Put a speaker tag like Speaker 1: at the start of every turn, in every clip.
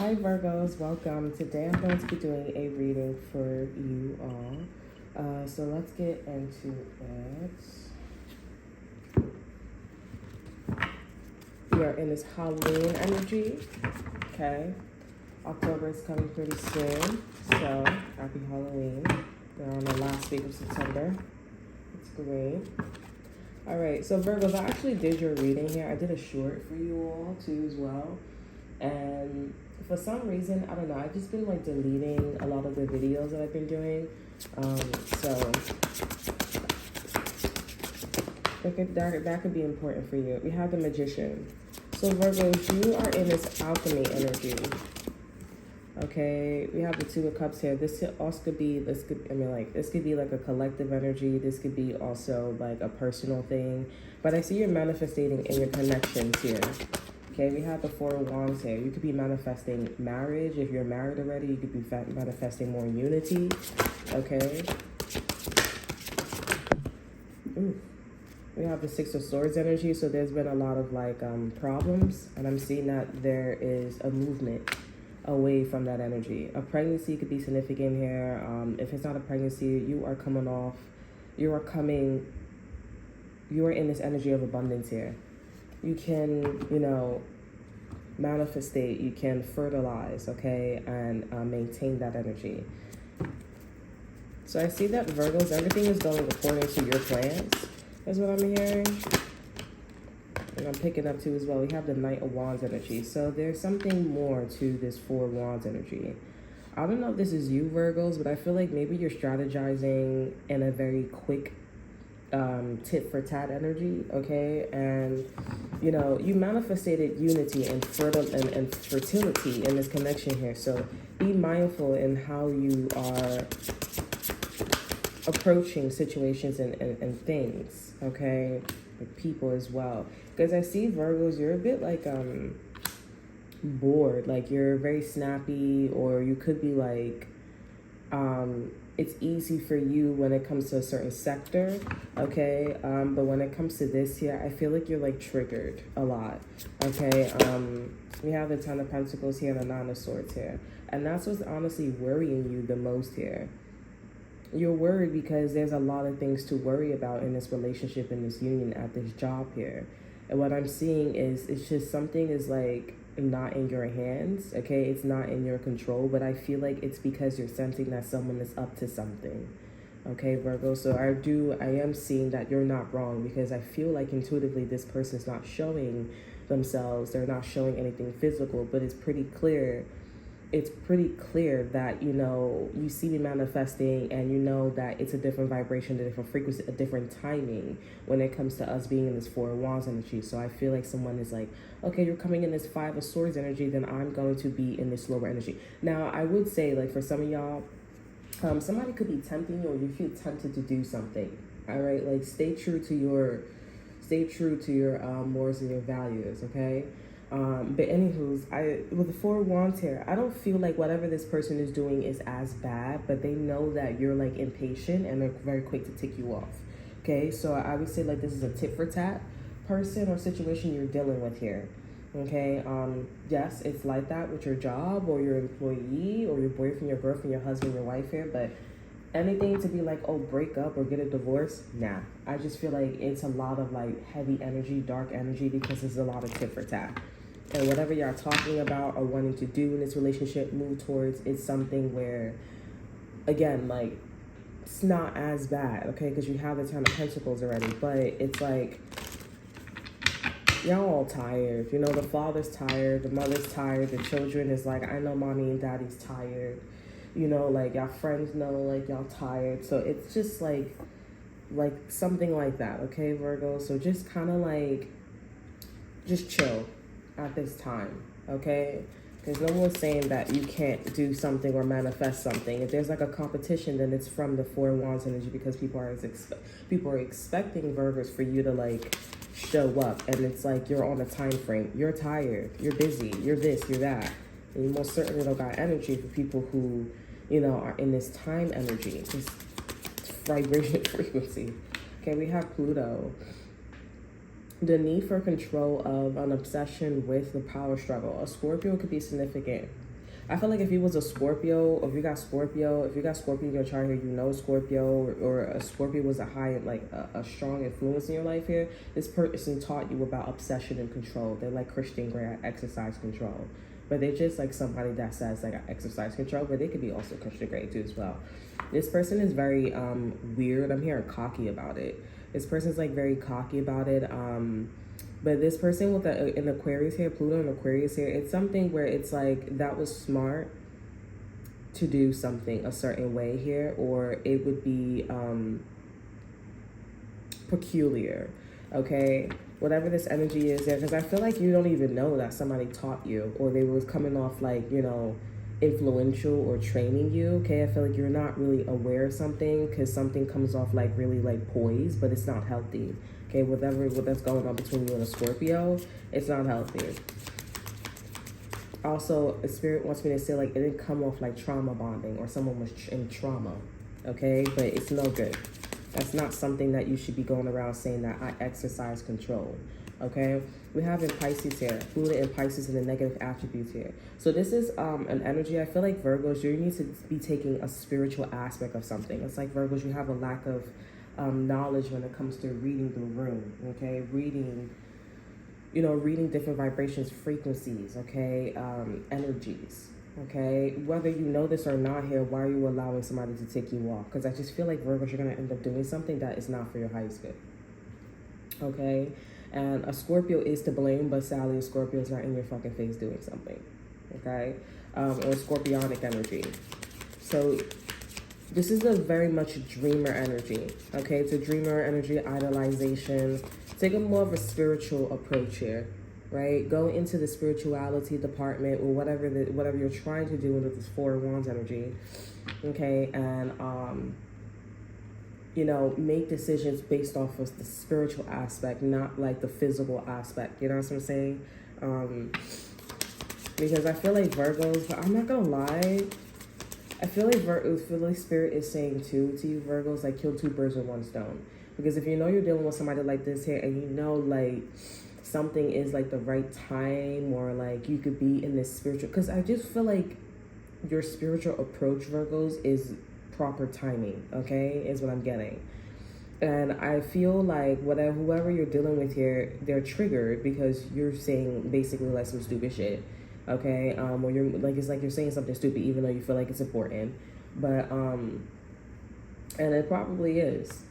Speaker 1: Hi Virgos, welcome. Today I'm going to be doing a reading for you all. So let's get into it. We are in this Halloween energy, okay? October is coming pretty soon, so happy Halloween. We're on the last week of September. It's great. All right, so Virgos, I actually did your reading here. I did a short for you all too as well. And for some reason, I don't know, I've just been like deleting a lot of the videos that I've been doing. So that could be important for you. We have the Magician. So Virgos, you are in this alchemy energy. Okay, we have the Two of Cups here. This could be like a collective energy. This could be also like a personal thing. But I see you're manifesting in your connections here. Okay, we have the Four of Wands here. You could be manifesting marriage. If you're married already, you could be manifesting more unity. Okay. Ooh. We have the Six of Swords energy. So there's been a lot of like problems. And I'm seeing that there is a movement away from that energy. A pregnancy could be significant here. If it's not a pregnancy, you are in this energy of abundance here. You can, manifestate, you can fertilize, okay, and maintain that energy. So I see that Virgos, everything is going according to your plans, is what I'm hearing. And I'm picking up too as well. We have the Knight of Wands energy. So there's something more to this Four of Wands energy. I don't know if this is you, Virgos, but I feel like maybe you're strategizing in a very quick tit for tat energy, okay? And you manifested unity and fertility in this connection here. So be mindful in how you are approaching situations and things, okay? With people as well. Because I see Virgos, you're a bit like bored, like you're very snappy, or you could be like it's easy for you when it comes to a certain sector, okay? But when it comes to this here, I feel like you're like triggered a lot, okay? We have the Ten of Pentacles here and the Nine of Swords here. And that's what's honestly worrying you the most here. You're worried because there's a lot of things to worry about in this relationship, in this union, at this job here. And what I'm seeing is it's just something is like not in your hands, okay? It's not in your control, but I feel like it's because you're sensing that someone is up to something, okay, Virgo? So I am seeing that you're not wrong, because I feel like intuitively this person's not showing themselves. They're not showing anything physical, but it's pretty clear that, you see me manifesting, and you know that it's a different vibration, a different frequency, a different timing when it comes to us being in this Four of Wands energy. So I feel like someone is like, okay, you're coming in this Five of Swords energy, then I'm going to be in this lower energy. Now, I would say, like, for some of y'all, somebody could be tempting you, or you feel tempted to do something, all right? Like, stay true to your morals and your values, okay? But anywho, with the Four of Wands here, I don't feel like whatever this person is doing is as bad, but they know that you're like impatient and they're very quick to tick you off. Okay, so I would say like this is a tit for tat person or situation you're dealing with here. Okay, yes, it's like that with your job or your employee or your boyfriend, your girlfriend, your husband, your wife here, but anything to be like, oh, break up or get a divorce, nah. I just feel like it's a lot of like heavy energy, dark energy, because there's a lot of tit for tat. And whatever y'all talking about or wanting to do in this relationship, move towards, it's something where, again, like, it's not as bad, okay? Because you have the Ten of Pentacles already. But it's like, y'all all tired. The father's tired, the mother's tired, the children is like, I know mommy and daddy's tired. Like, y'all friends know, like, y'all tired. So it's just like something like that, okay, Virgo? So just kind of like, just chill at this time, okay? Because no one's saying that you can't do something or manifest something. If there's like a competition, then it's from the Four of Wands energy, because people are expecting Virgos for you to like show up, and it's like you're on a time frame. You're tired, you're busy, you're this, you're that, and you most certainly don't got energy for people who are in this time energy, this vibration frequency. Okay, we have Pluto. The need for control of an obsession with the power struggle. A Scorpio could be significant I feel like if you was a Scorpio, or if you got Scorpio, in your chart here, you know Scorpio, or a Scorpio was a high, like a strong influence in your life here. This person taught you about obsession and control. They're like Christian Grey, I exercise control. But they're just like somebody that says like I exercise control, but they could be also Christian Grey too as well. This person is very weird. I'm hearing cocky about it. This person's like very cocky about it. But this person with an Aquarius here, Pluto and Aquarius here, it's something where it's like that was smart to do something a certain way here, or it would be peculiar, okay? Whatever this energy is there, because I feel like you don't even know that somebody taught you, or they was coming off like, you know, influential or training you, okay? I feel like you're not really aware of something, because something comes off like really like poised, but it's not healthy, okay? What that's going on between you and a Scorpio, it's not healthy. Also, a spirit wants me to say like it didn't come off like trauma bonding, or someone was in trauma, okay? But it's no good. That's not something that you should be going around saying that I exercise control, okay? We have in Pisces here, Pluto and Pisces and the negative attributes here. So this is an energy, I feel like Virgos, you need to be taking a spiritual aspect of something. It's like Virgos, you have a lack of knowledge when it comes to reading the room, okay? Reading different vibrations, frequencies, okay? Energies. Okay, whether you know this or not here, why are you allowing somebody to take you off? Because I just feel like Virgos, you're going to end up doing something that is not for your highest good. Okay, and a Scorpio is to blame, but sadly a Scorpio is not in your fucking face doing something. Okay, or Scorpionic energy. So this is a very much dreamer energy. Okay, it's a dreamer energy, idolization. Take a more of a spiritual approach here. Right, go into the spirituality department, or whatever you're trying to do with this Four of Wands energy, okay, and you know, make decisions based off of the spiritual aspect, not like the physical aspect. You know what I'm saying? Because I feel like Virgos, but I'm not gonna lie, I feel like Spirit is saying too to you Virgos, like kill two birds with one stone. Because if you know you're dealing with somebody like this here, and you know like something is like the right time, or like you could be in this spiritual, because I just feel like your spiritual approach, Virgos, is proper timing, okay, is what I'm getting. And I feel like whoever you're dealing with here, they're triggered because you're saying basically like some stupid shit, okay? Or you're like, it's like you're saying something stupid even though you feel like it's important, but and it probably is,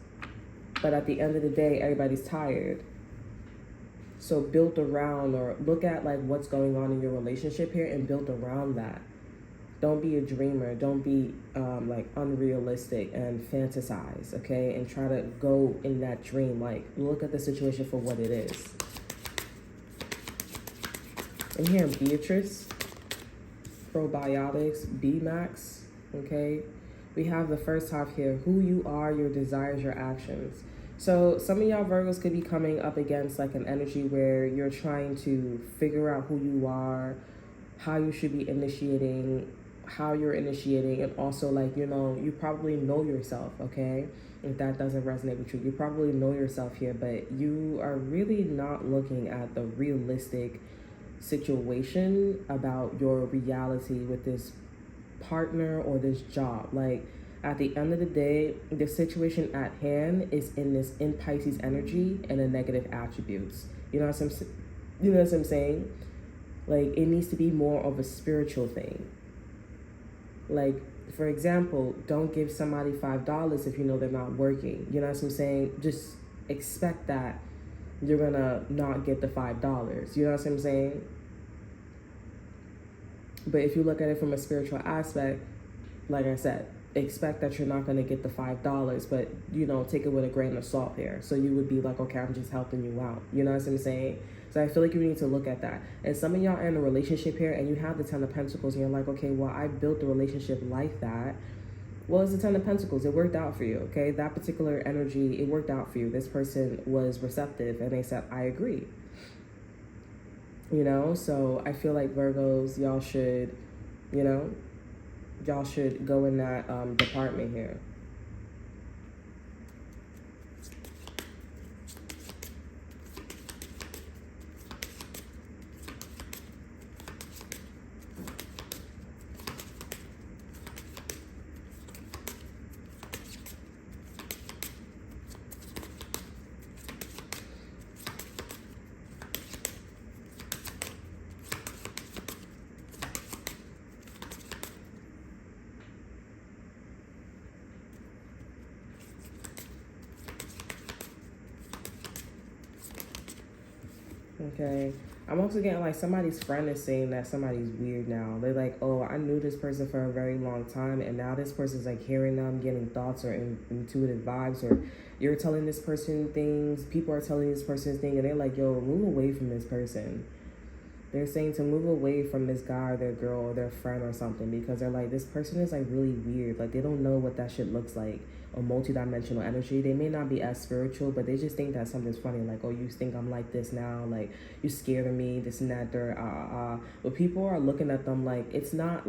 Speaker 1: but at the end of the day, everybody's tired. So build around, or look at like what's going on in your relationship here and build around that. Don't be a dreamer. Don't be like unrealistic and fantasize, okay? And try to go in that dream. Like, look at the situation for what it is. And here, Beatrice, probiotics, B-Max, okay? We have the first half here, who you are, your desires, your actions. So some of y'all Virgos could be coming up against like an energy where you're trying to figure out who you are, how you should be initiating, how you're initiating, and also like, you know, you probably know yourself, okay? If that doesn't resonate with you, you probably know yourself here, but you are really not looking at the realistic situation about your reality with this partner or this job. Like, at the end of the day, the situation at hand is in Pisces energy and the negative attributes. You know what I'm saying? Like, it needs to be more of a spiritual thing. Like, for example, don't give somebody $5 if you know they're not working. You know what I'm saying? Just expect that you're gonna not get the $5. You know what I'm saying? But if you look at it from a spiritual aspect, like I said, expect that you're not going to get the $5, but, you know, take it with a grain of salt here. So you would be like, okay, I'm just helping you out. You know what I'm saying? So I feel like you need to look at that. And some of y'all are in a relationship here and you have the 10 of Pentacles and you're like, okay, well, I built the relationship like that. Well, it's the 10 of Pentacles. It worked out for you, okay? That particular energy, it worked out for you. This person was receptive and they said, I agree. You know, so I feel like Virgos, y'all should, you know, y'all should go in that department here. Okay. I'm also getting like somebody's friend is saying that somebody's weird now. They're like, oh, I knew this person for a very long time, and now this person's like hearing them, getting thoughts or intuitive vibes, or you're telling this person things, people are telling this person things, and they're like, yo, move away from this person. They're saying to move away from this guy or their girl or their friend or something, because they're like, this person is like really weird. Like they don't know what that shit looks like, or multidimensional energy. They may not be as spiritual, but they just think that something's funny. Like, oh, you think I'm like this now? Like, you scared of me, this and that, But people are looking at them like it's not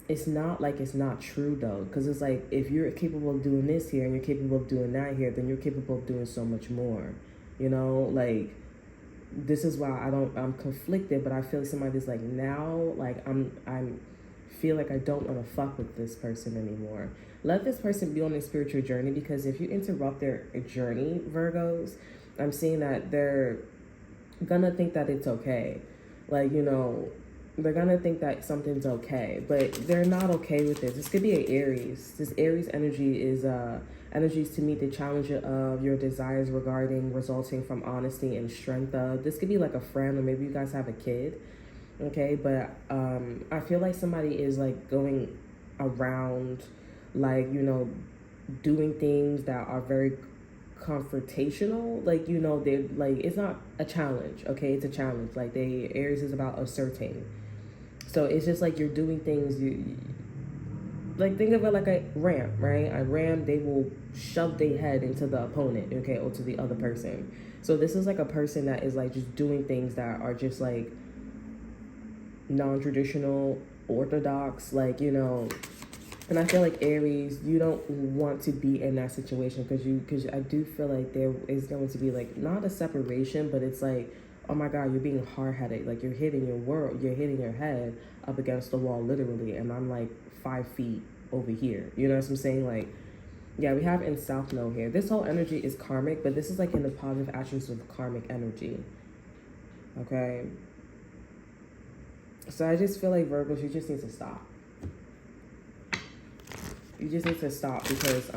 Speaker 1: it's not true though, because it's like if you're capable of doing this here and you're capable of doing that here, then you're capable of doing so much more. You know, like this is why I'm conflicted, but I feel like somebody's like now, like I'm feel like I don't want to fuck with this person anymore. Let this person be on their spiritual journey, because if you interrupt their journey, Virgos, I'm seeing that they're gonna think that it's okay. Like, you know, they're gonna think that something's okay, but they're not okay with it. This could be an Aries. This Aries energy is energies to meet the challenge of your desires regarding resulting from honesty and strength of. This could be like a friend, or maybe you guys have a kid. Okay, but I feel like somebody is like going around, like, you know, doing things that are very confrontational. Like, you know, they're like, it's not a challenge. Okay, it's a challenge. Like Aries is about asserting. So it's just like you're doing things, you like think of it like a ram, right? A ram, they will shove their head into the opponent, okay, or to the other person. So this is like a person that is like just doing things that are just like non-traditional, orthodox, like, you know. And I feel like Aries, you don't want to be in that situation, because I do feel like there is going to be like not a separation, but it's like, oh my God, you're being hard-headed. Like you're hitting your head up against the wall literally, and I'm like 5 feet over here. You know what I'm saying? Like, yeah, we have in South Node here. This whole energy is karmic, but this is like in the positive attributes of karmic energy. Okay. So I just feel like Virgos, you just need to stop. You just need to stop, because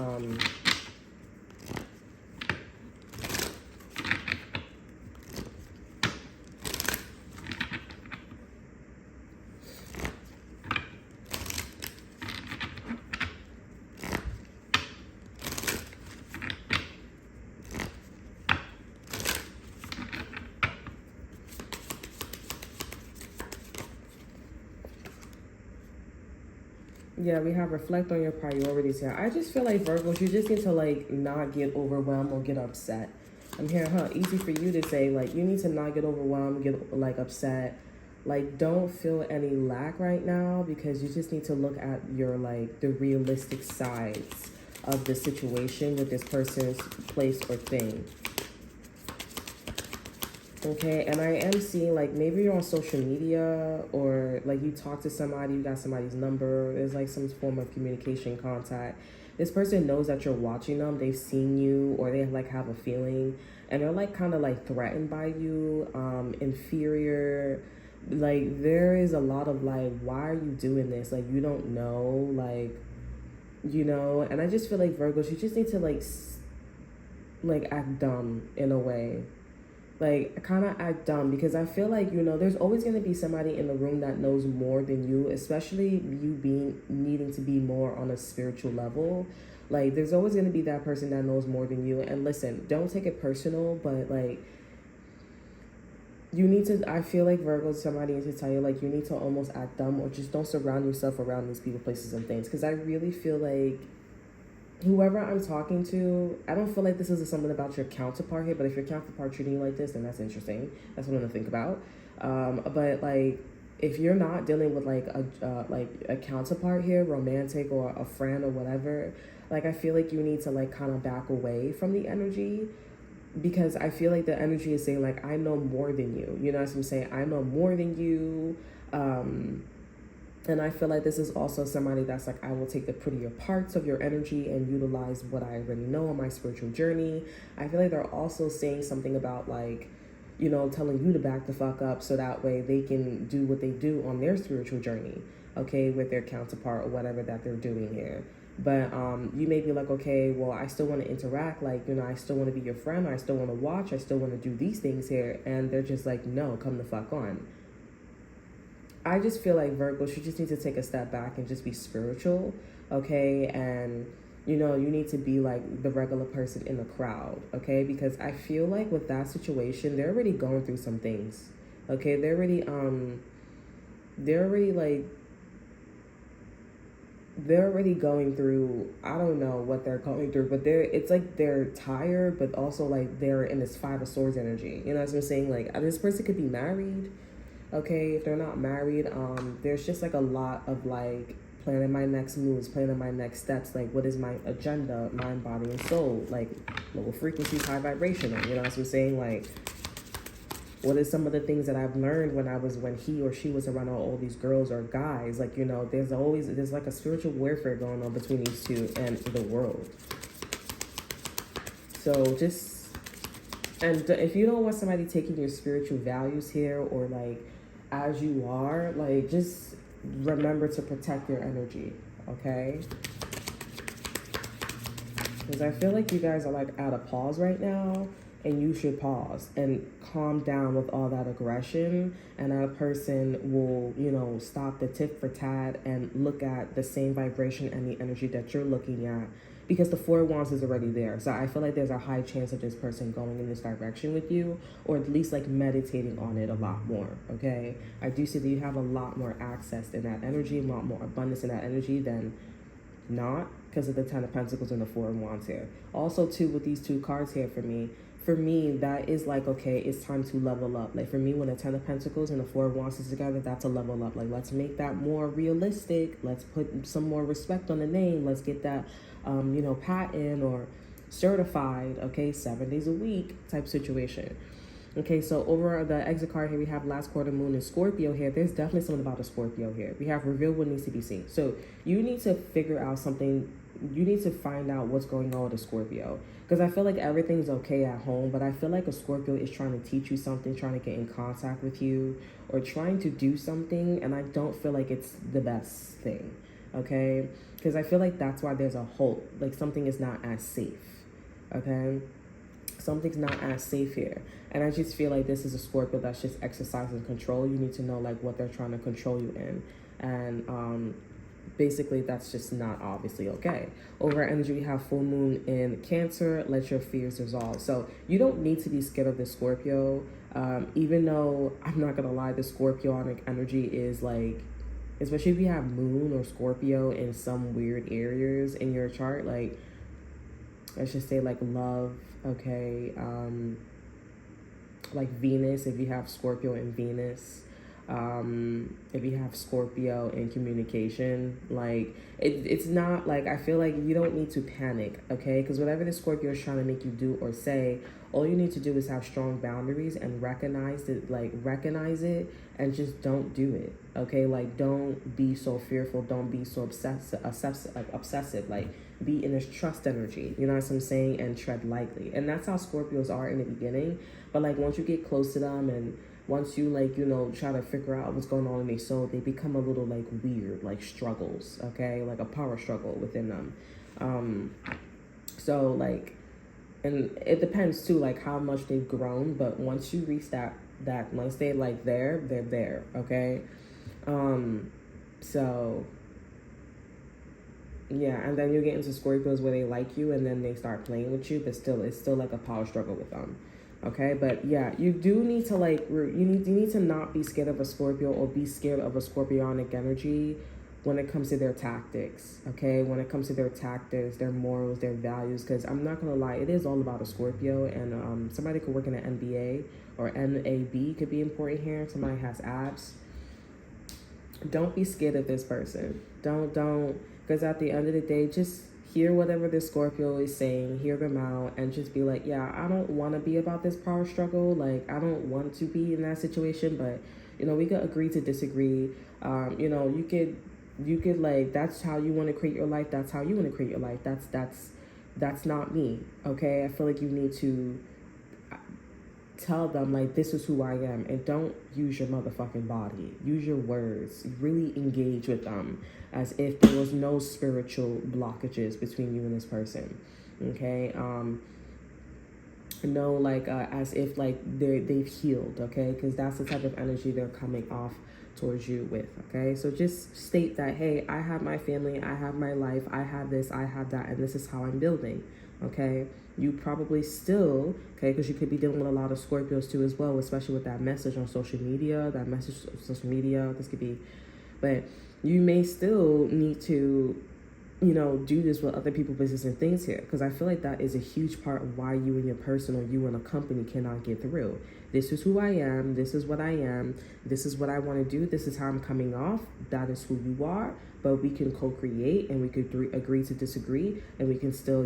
Speaker 1: yeah, we have reflect on your priorities here. I just feel like Virgos, you just need to like not get overwhelmed or get upset. I'm hearing, easy for you to say, like, you need to not get overwhelmed, get like upset. Like, don't feel any lack right now, because you just need to look at your like the realistic sides of the situation with this person's place or thing. Okay, and I am seeing like maybe you're on social media, or like you talk to somebody, you got somebody's number, there's like some form of communication contact. This person knows that you're watching them, they've seen you, or they like have a feeling, and they're like kind of like threatened by you, inferior. Like there is a lot of like, why are you doing this? Like you don't know, like, you know. And I just feel like Virgos, you just need to like act dumb in a way. Like kind of act dumb, because I feel like, you know, there's always going to be somebody in the room that knows more than you, especially you being needing to be more on a spiritual level. Like there's always going to be that person that knows more than you. And listen, don't take it personal, but like you need to, I feel like Virgo, somebody needs to tell you, like, you need to almost act dumb, or just don't surround yourself around these people, places, and things. Because I really feel like whoever I'm talking to, I don't feel like this is something about your counterpart here, but if your counterpart treating you like this, then that's interesting. That's what I'm gonna think about. But like, if you're not dealing with like a counterpart here, romantic or a friend or whatever, like I feel like you need to like kind of back away from the energy, because I feel like the energy is saying like, I know more than you. You know what I'm saying? I know more than you. And I feel like this is also somebody that's like, I will take the prettier parts of your energy and utilize what I already know on my spiritual journey. I feel like they're also saying something about like, you know, telling you to back the fuck up, so that way they can do what they do on their spiritual journey, okay, with their counterpart or whatever that they're doing here. But you may be like, okay, well, I still want to interact. Like, I still want to be your friend. Or I still want to watch. I still want to do these things here. And they're just like, no, come the fuck on. I just feel like Virgo should just need to take a step back and just be spiritual, okay? And, you need to be like the regular person in the crowd, okay? Because I feel like with that situation, they're already going through some things, okay? They're already going through, I don't know what they're going through, but it's like they're tired, but also like they're in this Five of Swords energy. You know what I'm saying? Like, this person could be married, okay? If they're not married, there's just like a lot of like planning my next moves, planning my next steps. Like, what is my agenda, mind, body, and soul? Like, low frequency, high vibrational. You know what I'm saying? Like, what is some of the things that I've learned when he or she was around all these girls or guys? Like, there's like a spiritual warfare going on between these two and the world. So and if you don't want somebody taking your spiritual values here, or like as you are, like, just remember to protect your energy, okay? Because I feel like you guys are like at a pause right now, and you should pause and calm down with all that aggression, and that person will, stop the tit for tat and look at the same vibration and the energy that you're looking at, because the Four of Wands is already there. So I feel like there's a high chance of this person going in this direction with you, or at least like meditating on it a lot more, okay? I do see that you have a lot more access in that energy, a lot more abundance in that energy than not, because of the Ten of Pentacles and the Four of Wands here. Also, too, with these two cards here for me, that is like, okay, it's time to level up. Like, for me, when the Ten of Pentacles and the Four of Wands is together, that's a level up. Like, let's make that more realistic. Let's put some more respect on the name. Let's get that, patent or certified, okay, 7 days a week type situation. Okay, so over the exit card here, we have last quarter moon and Scorpio here. There's definitely something about a Scorpio here. We have reveal what needs to be seen. So you need to figure out something. You need to find out what's going on with a Scorpio. Because I feel like everything's okay at home, but I feel like a Scorpio is trying to teach you something, trying to get in contact with you, or trying to do something, and I don't feel like it's the best thing, okay? Because I feel like that's why there's a halt. Like, something is not as safe, okay? Something's not as safe here. And I just feel like this is a Scorpio that's just exercising control. You need to know like what they're trying to control you in. And basically that's just not obviously okay. Over energy, we have full moon in Cancer. Let your fears dissolve. So you don't need to be scared of the Scorpio. Even though I'm not gonna lie, the Scorpionic energy is like, especially if you have moon or Scorpio in some weird areas in your chart, like, let's just say like love, okay, like Venus, if you have Scorpio in Venus, if you have Scorpio in communication, like it's not like, I feel like you don't need to panic, okay? Because whatever the Scorpio is trying to make you do or say, all you need to do is have strong boundaries and recognize it and just don't do it, okay? Like, don't be so fearful, don't be so obsessive, like be in this trust energy, you know what I'm saying, and tread lightly. And that's how Scorpios are in the beginning, but like once you get close to them and once you like, try to figure out what's going on in their soul, they become a little like weird, like struggles, okay? Like a power struggle within them. So like, and it depends too, like how much they've grown, but once you reach that once they like they're there, okay? So yeah, and then you get into Scorpios where they like you and then they start playing with you, but still, it's still like a power struggle with them. Okay, but yeah, you do need to like, you need to not be scared of a Scorpio or be scared of a Scorpionic energy when it comes to their tactics, okay? When it comes to their tactics, their morals, their values, because I'm not going to lie, it is all about a Scorpio, and somebody could work in an MBA or NAB could be important here. Somebody has abs. Don't be scared of this person. Don't, because at the end of the day, just hear whatever the Scorpio is saying, hear them out, and just be like, yeah, I don't want to be about this power struggle. Like, I don't want to be in that situation, but, we could agree to disagree. You could like, that's how you want to create your life. That's how you want to create your life. That's not me. Okay. I feel like you need to tell them like, this is who I am, and don't use your motherfucking body. Use your words. Really engage with them as if there was no spiritual blockages between you and this person. Okay? As if like they've healed, okay? Because that's the type of energy they're coming off towards you with, okay? So just state that, hey, I have my family, I have my life, I have this, I have that, and this is how I'm building, okay? You probably still, okay, because you could be dealing with a lot of Scorpios too as well, especially with that message on social media, this could be, but you may still need to, do this with other people's business and things here, because I feel like that is a huge part of why you and your person or you and a company cannot get through. This is who I am. This is what I am. This is what I want to do. This is how I'm coming off. That is who you are. But we can co-create, and we could agree to disagree, and we can still,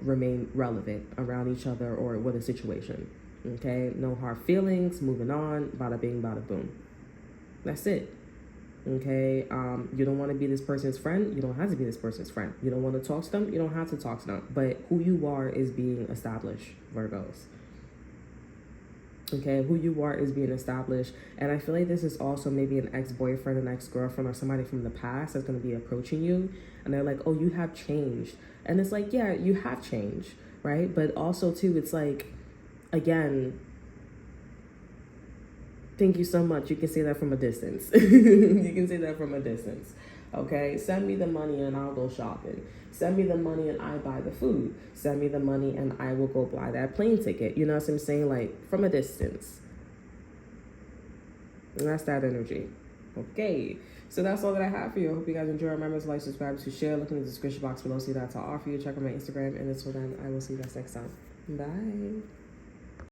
Speaker 1: remain relevant around each other or with a situation. Okay? No hard feelings. Moving on. Bada bing, bada boom. That's it. Okay, you don't want to be this person's friend, you don't have to be this person's friend. You don't want to talk to them, you don't have to talk to them. But who you are is being established, Virgos. Okay, who you are is being established. And I feel like this is also maybe an ex-boyfriend, an ex-girlfriend, or somebody from the past that's going to be approaching you. And they're like, oh, you have changed. And it's like, yeah, you have changed, right? But also, too, it's like, again, thank you so much. You can say that from a distance. You can say that from a distance. Okay? Send me the money and I'll go shopping. Send me the money and I buy the food. Send me the money and I will go buy that plane ticket. You know what I'm saying? Like, from a distance. And that's that energy. Okay. So that's all that I have for you. I hope you guys enjoy. Remember to like, subscribe, to share. Look in the description box below. See that to offer you. Check out my Instagram. And until then, I will see you guys next time. Bye.